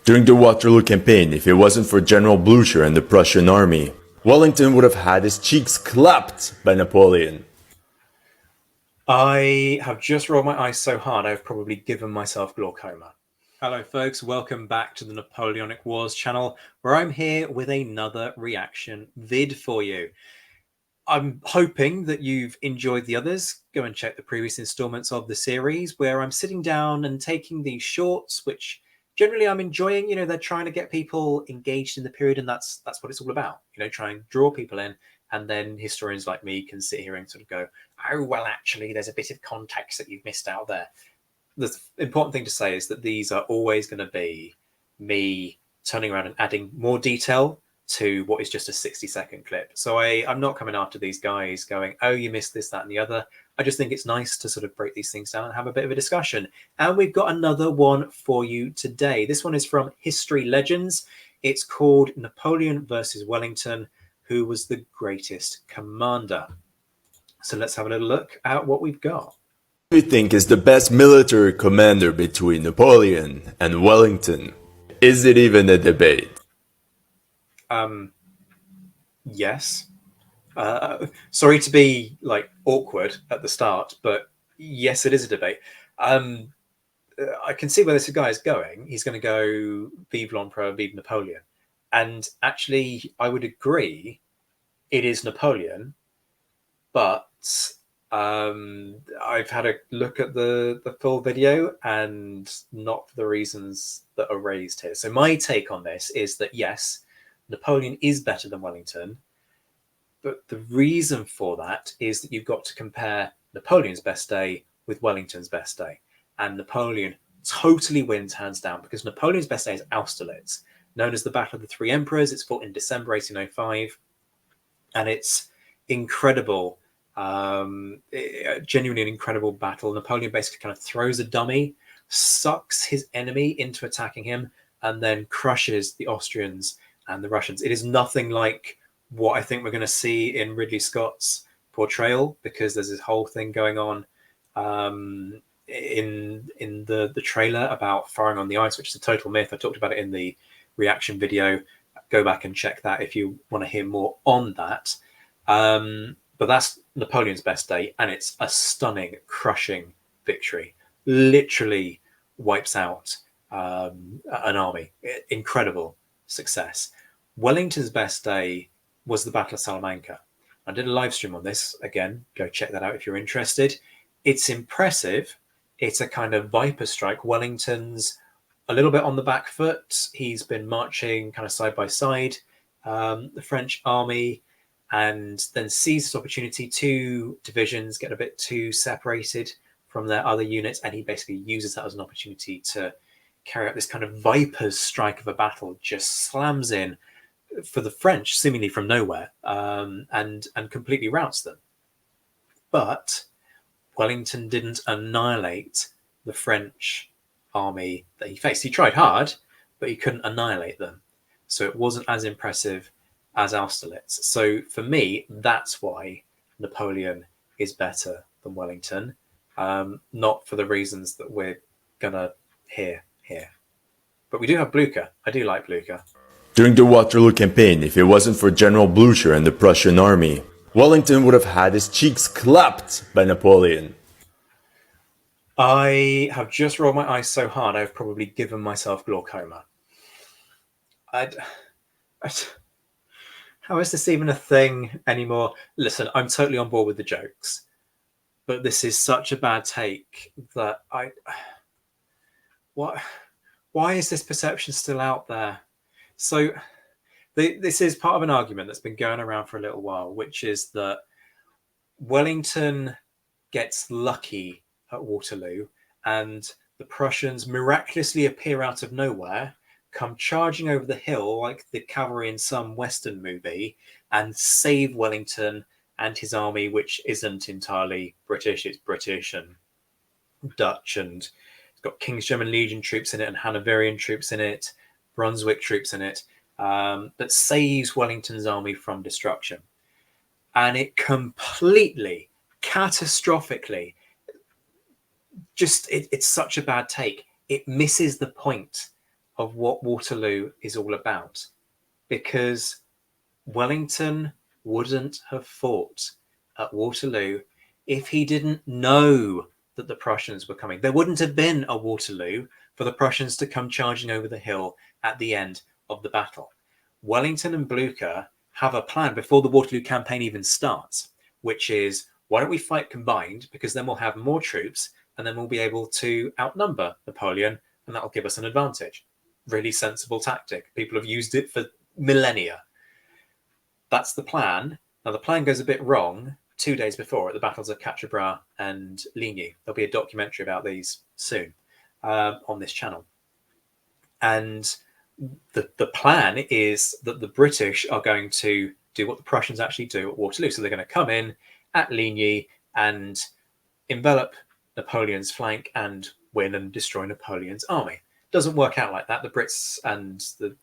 During the Waterloo campaign, if it wasn't for General Blucher and the Prussian army, Wellington would have had his cheeks clapped by Napoleon. I have just rolled my eyes so hard I've probably given myself glaucoma. Hello folks, welcome back to the Napoleonic Wars channel, where I'm here with another reaction vid for you. I'm hoping that you've enjoyed the others. Go and check the previous installments of the series, where I'm sitting down and taking these shorts, which generally I'm enjoying. You know, they're trying to get people engaged in the period, and that's what it's all about. You know, try and draw people in, and then historians like me can sit here and sort of go, oh, well, actually, there's a bit of context that you've missed out there. The important thing to say is that these are always going to be me turning around and adding more detail to what is just a 60-second clip. So I'm not coming after these guys going, oh, you missed this, that, and the other. I just think it's nice to sort of break these things down and have a bit of a discussion. And we've got another one for you today. This one is from History Legends. It's called Napoleon versus Wellington, who was the greatest commander. So let's have a little look at what we've got. Who do you think is the best military commander between Napoleon and Wellington? Is it even a debate? Yes. Sorry to be like awkward at the start, but yes, it is a debate. I can see where this guy is going. He's going to go vive l'empereur, vive Napoleon. And actually, I would agree it is Napoleon, but I've had a look at the full video, and not for the reasons that are raised here. So my take on this is that yes, Napoleon is better than Wellington, but the reason for that is that you've got to compare Napoleon's best day with Wellington's best day. And Napoleon totally wins hands down, because Napoleon's best day is Austerlitz, known as the Battle of the Three Emperors. It's fought in December 1805, and it's incredible. Genuinely an incredible battle. Napoleon basically kind of throws a dummy, sucks his enemy into attacking him, and then crushes the Austrians and the Russians. It is nothing like what I think we're going to see in Ridley Scott's portrayal, because there's this whole thing going on in the trailer about firing on the ice, which is a total myth. I talked about it in the reaction video. Go back and check that if you want to hear more on that. But that's Napoleon's best day, and it's a stunning, crushing victory. Literally wipes out an army. Incredible success. Wellington's best day was the Battle of Salamanca. I did a live stream on this. Again, go check that out if you're interested. It's impressive. It's a kind of viper strike. Wellington's a little bit on the back foot. He's been marching kind of side by side, the French army, and then seizes opportunity. Two divisions get a bit too separated from their other units, and he basically uses that as an opportunity to carry out this kind of viper's strike of a battle, just slams in for the French seemingly from nowhere, and completely routs them. But Wellington didn't annihilate the French army that he faced. He tried hard, but he couldn't annihilate them. So it wasn't as impressive as Austerlitz. So for me, that's why Napoleon is better than Wellington, not for the reasons that we're gonna hear here. But we do have Blucher. I do like Blucher. During the Waterloo campaign, if it wasn't for General Blucher and the Prussian army, Wellington would have had his cheeks clapped by Napoleon. I have just rolled my eyes so hard I've probably given myself glaucoma. How is this even a thing anymore? Listen, I'm totally on board with the jokes, but this is such a bad take that why is this perception still out there? So this is part of an argument that's been going around for a little while, which is that Wellington gets lucky at Waterloo, and the Prussians miraculously appear out of nowhere, come charging over the hill like the cavalry in some Western movie, and save Wellington and his army, which isn't entirely British. It's British and Dutch, and it's got King's German Legion troops in it and Hanoverian troops in it, Brunswick troops in it, that saves Wellington's army from destruction. And it completely, catastrophically, just it's such a bad take. It misses the point of what Waterloo is all about, because Wellington wouldn't have fought at Waterloo if he didn't know that the Prussians were coming. There wouldn't have been a Waterloo for the Prussians to come charging over the hill at the end of the battle. Wellington and Blucher have a plan before the Waterloo campaign even starts, which is, why don't we fight combined, because then we'll have more troops and then we'll be able to outnumber Napoleon, and that'll give us an advantage. Really sensible tactic. People have used it for millennia. That's the plan. Now, the plan goes a bit wrong 2 days before at the battles of Quatre Bras and Ligny. There'll be a documentary about these soon on this channel. And the plan is that the British are going to do what the Prussians actually do at Waterloo. So they're going to come in at Ligny and envelop Napoleon's flank and win and destroy Napoleon's army. Doesn't work out like that. The Brits and the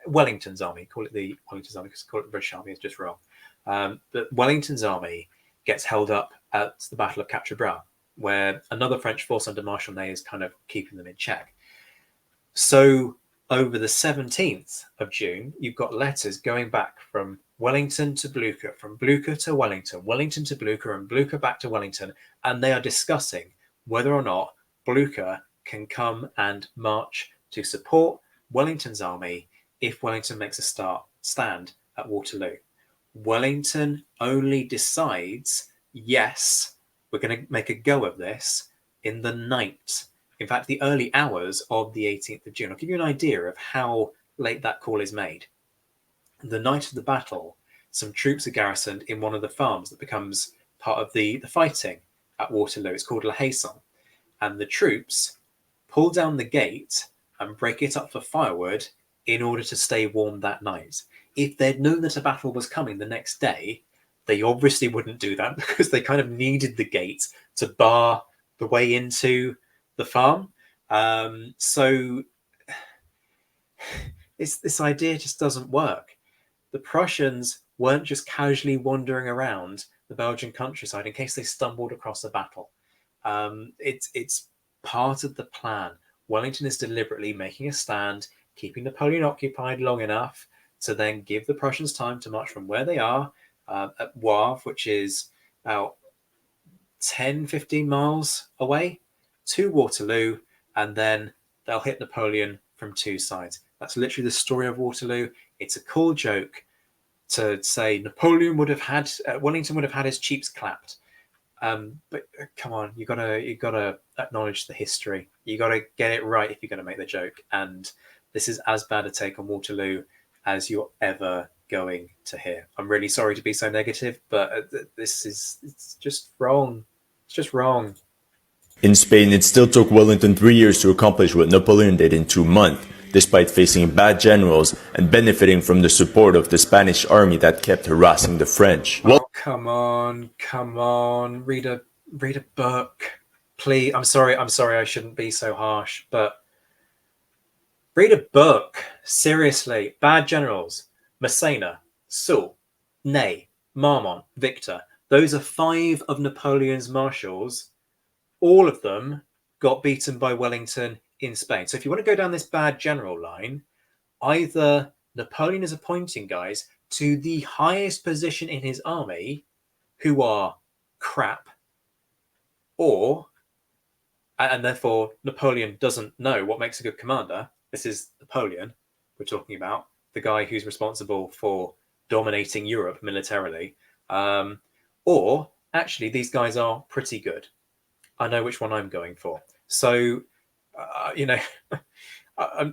Wellington's army, call it the Wellington's army because call it the British army is just wrong. But Wellington's army gets held up at the Battle of Quatre Bras, where another French force under Marshal Ney is kind of keeping them in check. So over the 17th of June, you've got letters going back from Wellington to Blucher, from Blucher to Wellington, Wellington to Blucher, and Blucher back to Wellington, and they are discussing whether or not Blucher can come and march to support Wellington's army if Wellington makes a stand at Waterloo. Wellington only decides, yes, we're going to make a go of this in the night. In fact, the early hours of the 18th of June. I'll give you an idea of how late that call is made. The night of the battle, some troops are garrisoned in one of the farms that becomes part of the fighting at Waterloo. It's called La Haison. And the troops pull down the gate and break it up for firewood in order to stay warm that night. If they'd known that a battle was coming the next day, they obviously wouldn't do that because they kind of needed the gate to bar the way into the farm. So this idea just doesn't work. The Prussians weren't just casually wandering around the Belgian countryside in case they stumbled across a battle. It's part of the plan. Wellington is deliberately making a stand, keeping Napoleon occupied long enough to then give the Prussians time to march from where they are at Wavre, which is about 10, 15 miles away, to Waterloo, and then they'll hit Napoleon from two sides. That's literally the story of Waterloo. It's a cool joke to say Wellington would have had his cheeks clapped. But come on, you gotta acknowledge the history. You gotta get it right if you're gonna make the joke. And this is as bad a take on Waterloo as you're ever going to hear. I'm really sorry to be so negative, but it's just wrong. It's just wrong. In Spain, it still took Wellington 3 years to accomplish what Napoleon did in 2 months, despite facing bad generals and benefiting from the support of the Spanish army that kept harassing the French. Oh, come on. Read a book. Please. I'm sorry, I shouldn't be so harsh, but read a book. Seriously. Bad generals. Massena, Soult, Ney, Marmont, Victor. Those are 5 of Napoleon's marshals. All of them got beaten by Wellington in Spain. So if you want to go down this bad general line, either Napoleon is appointing guys to the highest position in his army who are crap, and therefore Napoleon doesn't know what makes a good commander. This is Napoleon we're talking about, the guy who's responsible for dominating Europe militarily. Or actually, these guys are pretty good. I know which one I'm going for. So,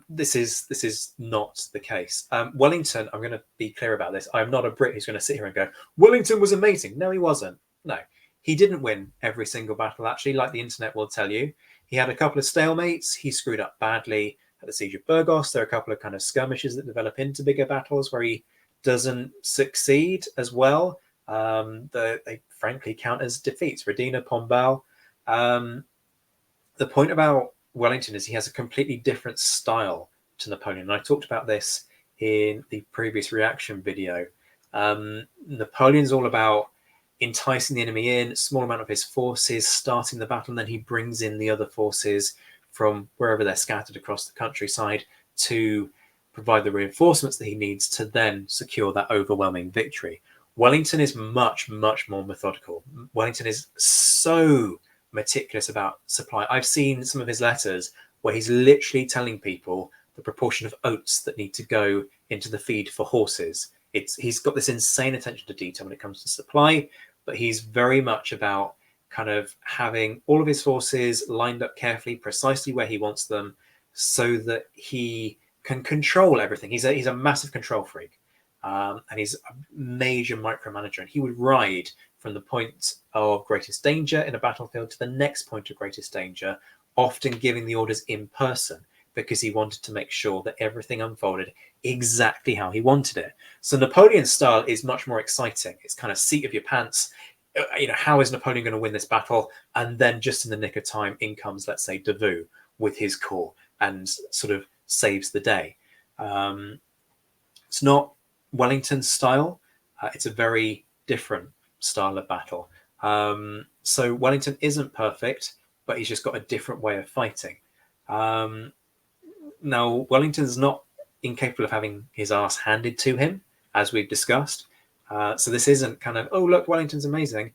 this is not the case. Wellington, I'm going to be clear about this. I'm not a Brit who's going to sit here and go, Wellington was amazing. No, he wasn't. No, he didn't win every single battle, actually, like the internet will tell you. He had a couple of stalemates. He screwed up badly at the Siege of Burgos. There are a couple of kind of skirmishes that develop into bigger battles where he doesn't succeed as well. They frankly count as defeats. Redina, Pombal. The point about Wellington is he has a completely different style to Napoleon. And I talked about this in the previous reaction video. Napoleon's all about enticing the enemy in, small amount of his forces, starting the battle, and then he brings in the other forces from wherever they're scattered across the countryside to provide the reinforcements that he needs to then secure that overwhelming victory. Wellington is much, much more methodical. Wellington is so meticulous about supply. I've seen some of his letters where he's literally telling people the proportion of oats that need to go into the feed for horses. He's got this insane attention to detail when it comes to supply, but he's very much about kind of having all of his forces lined up carefully, precisely where he wants them, so that he can control everything. He's a massive control freak, and he's a major micromanager. And he would ride from the point of greatest danger in a battlefield to the next point of greatest danger, often giving the orders in person, because he wanted to make sure that everything unfolded exactly how he wanted it. So Napoleon's style is much more exciting. It's kind of seat of your pants. How is Napoleon going to win this battle? And then just in the nick of time, in comes, let's say, Davout with his corps and sort of saves the day. It's not Wellington's style. It's a very different style of battle. So Wellington isn't perfect, but he's just got a different way of fighting. Now, Wellington's not incapable of having his arse handed to him, as we've discussed. So this isn't kind of, oh, look, Wellington's amazing,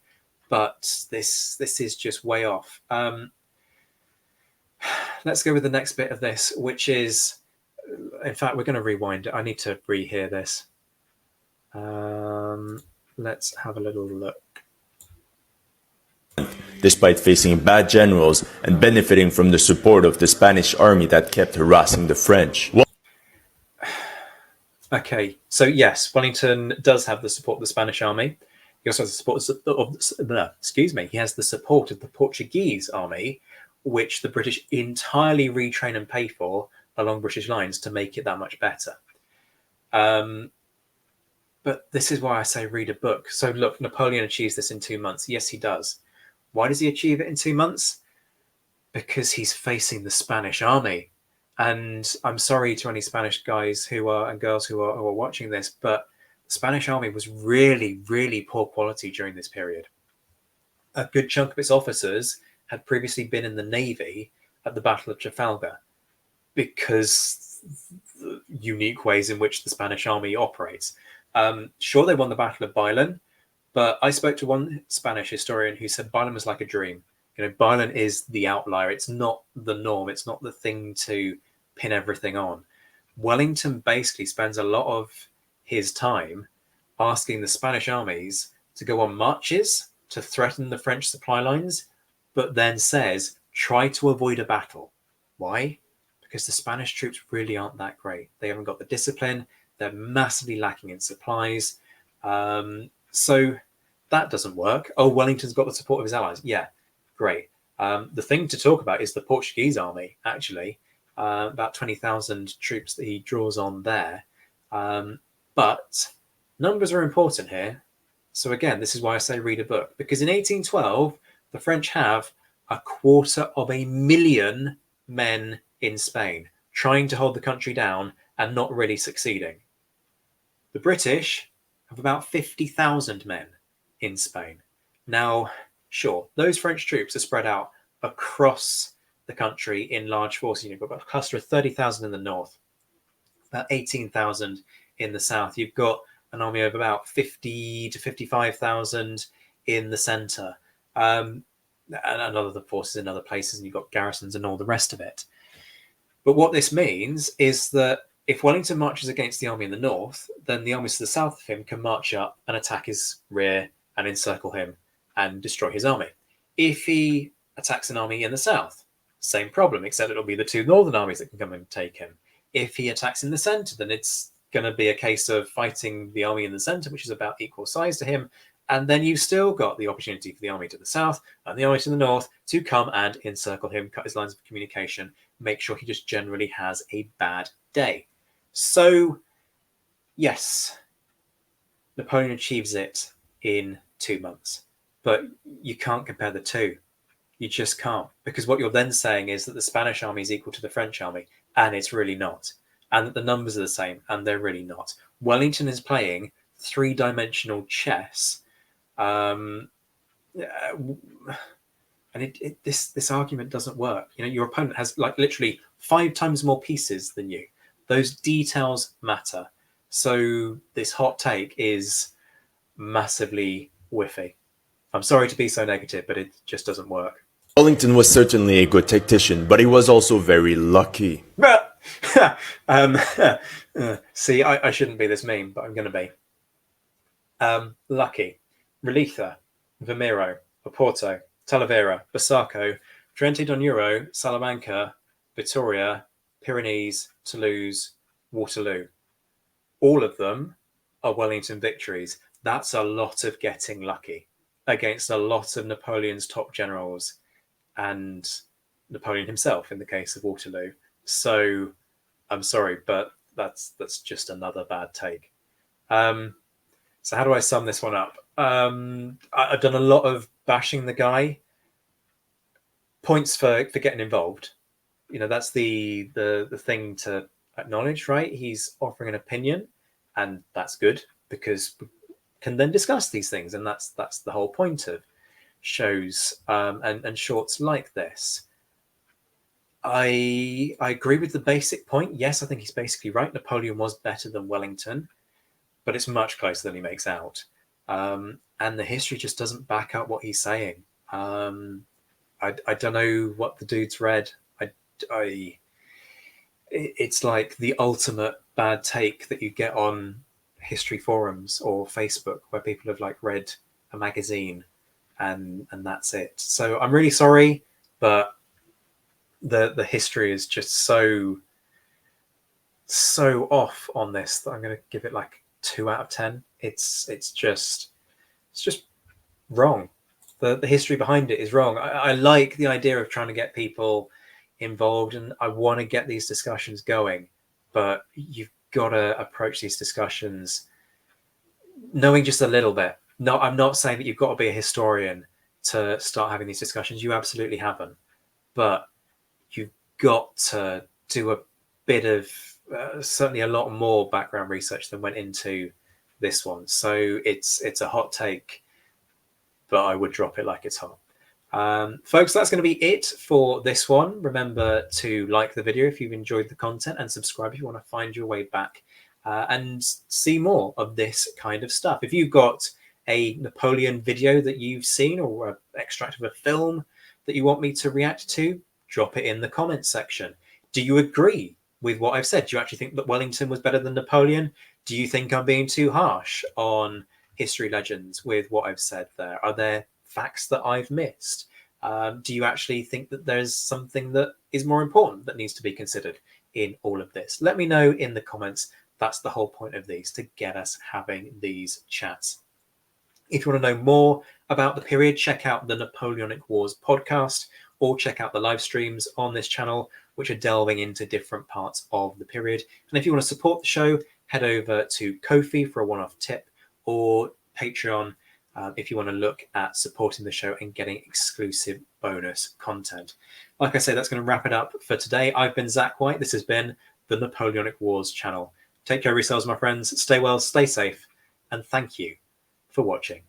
but this is just way off. Let's go with the next bit of this, which is, in fact, we're going to rewind it. I need to rehear this. Let's have a little look. Despite facing bad generals and benefiting from the support of the Spanish army that kept harassing the French. Okay, so yes, Wellington does have the support of the Spanish army. He also has the support he has the support of the Portuguese army, which the British entirely retrain and pay for along British lines to make it that much better. But this is why I say read a book. So look, Napoleon achieves this in 2 months. Yes, he does. Why does he achieve it in 2 months? Because he's facing the Spanish army. And I'm sorry to any Spanish guys and girls who are watching this, but the Spanish army was really, really poor quality during this period. A good chunk of its officers had previously been in the Navy at the Battle of Trafalgar, because the unique ways in which the Spanish army operates. Sure, they won the Battle of Baylen, but I spoke to one Spanish historian who said Baylen was like a dream. Baylen is the outlier. It's not the norm. It's not the thing to pin everything on. Wellington basically spends a lot of his time asking the Spanish armies to go on marches to threaten the French supply lines, but then says, try to avoid a battle. Why? Because the Spanish troops really aren't that great. They haven't got the discipline. They're massively lacking in supplies. So that doesn't work. Oh, Wellington's got the support of his allies. Yeah, great. The thing to talk about is the Portuguese army, actually. About 20,000 troops that he draws on there. But numbers are important here. So again, this is why I say read a book. Because in 1812, the French have 250,000 men in Spain, trying to hold the country down and not really succeeding. The British have about 50,000 men in Spain. Now, sure, those French troops are spread out across the country in large forces. You've got a cluster of 30,000 in the north, about 18,000 in the south. You've got an army of about 50 to 55,000 in the centre, and other forces in other places, and you've got garrisons and all the rest of it. But what this means is that if Wellington marches against the army in the north, then the armies to the south of him can march up and attack his rear and encircle him and destroy his army. If he attacks an army in the south, same problem, except it'll be the two northern armies that can come and take him. If he attacks in the centre, then it's going to be a case of fighting the army in the centre, which is about equal size to him. And then you've still got the opportunity for the army to the south and the army to the north to come and encircle him, cut his lines of communication, make sure he just generally has a bad day. So, yes, Napoleon achieves it in 2 months, but you can't compare the two. You just can't, because what you're then saying is that the Spanish army is equal to the French army, and it's really not, and that the numbers are the same, and they're really not. Wellington is playing three-dimensional chess, and this argument doesn't work. Your opponent has like literally 5 times more pieces than you, Those details matter. So this hot take is massively whiffy. I'm sorry to be so negative, but it just doesn't work. Wellington was certainly a good tactician, but he was also very lucky. um, see, I shouldn't be this mean, but I'm going to be. Lucky, Relitha, Vimero, Oporto, Talavera, Bassaco, Drente Donuro, Salamanca, Vitoria, Pyrenees, Toulouse, Waterloo. All of them are Wellington victories. That's a lot of getting lucky against a lot of Napoleon's top generals and Napoleon himself in the case of Waterloo. So I'm sorry, but that's just another bad take. So how do I sum this one up? I've done a lot of bashing the guy. Points for getting involved. You know, that's the thing to acknowledge, right? He's offering an opinion, and that's good because we can then discuss these things, and that's the whole point of shows and shorts like this. I agree with the basic point. Yes, I think he's basically right. Napoleon was better than Wellington, but it's much closer than he makes out. And the history just doesn't back up what he's saying. I don't know what the dude's read. It's like the ultimate bad take that you get on history forums or Facebook, where people have like read a magazine and that's it. So I'm really sorry, but the history is just so off on this that I'm going to give it like 2 out of 10. It's just wrong. The history behind it is wrong. I like the idea of trying to get people involved, and I want to get these discussions going, but you've got to approach these discussions knowing just a little bit. No, I'm not saying that you've got to be a historian to start having these discussions. You absolutely haven't, but you've got to do a bit of certainly a lot more background research than went into this one. So it's a hot take, but I would drop it like it's hot. Folks, that's going to be it for this one. Remember to like the video if you've enjoyed the content, and subscribe if you want to find your way back and see more of this kind of stuff. If you've got a Napoleon video that you've seen or an extract of a film that you want me to react to, drop it in the comments section. Do you agree with what I've said? Do you actually think that Wellington was better than Napoleon? Do you think I'm being too harsh on history legends with what I've said there? Are there facts that I've missed? Do you actually think that there's something that is more important that needs to be considered in all of this? Let me know in the comments. That's the whole point of these, to get us having these chats. If you want to know more about the period, check out the Napoleonic Wars podcast, or check out the live streams on this channel, which are delving into different parts of the period. And if you want to support the show, head over to Ko-fi for a one-off tip, or Patreon if you want to look at supporting the show and getting exclusive bonus content. Like I say, that's going to wrap it up for today. I've been Zack White. This has been the Napoleonic Wars channel. Take care of yourselves, my friends. Stay well, stay safe, and thank you for watching.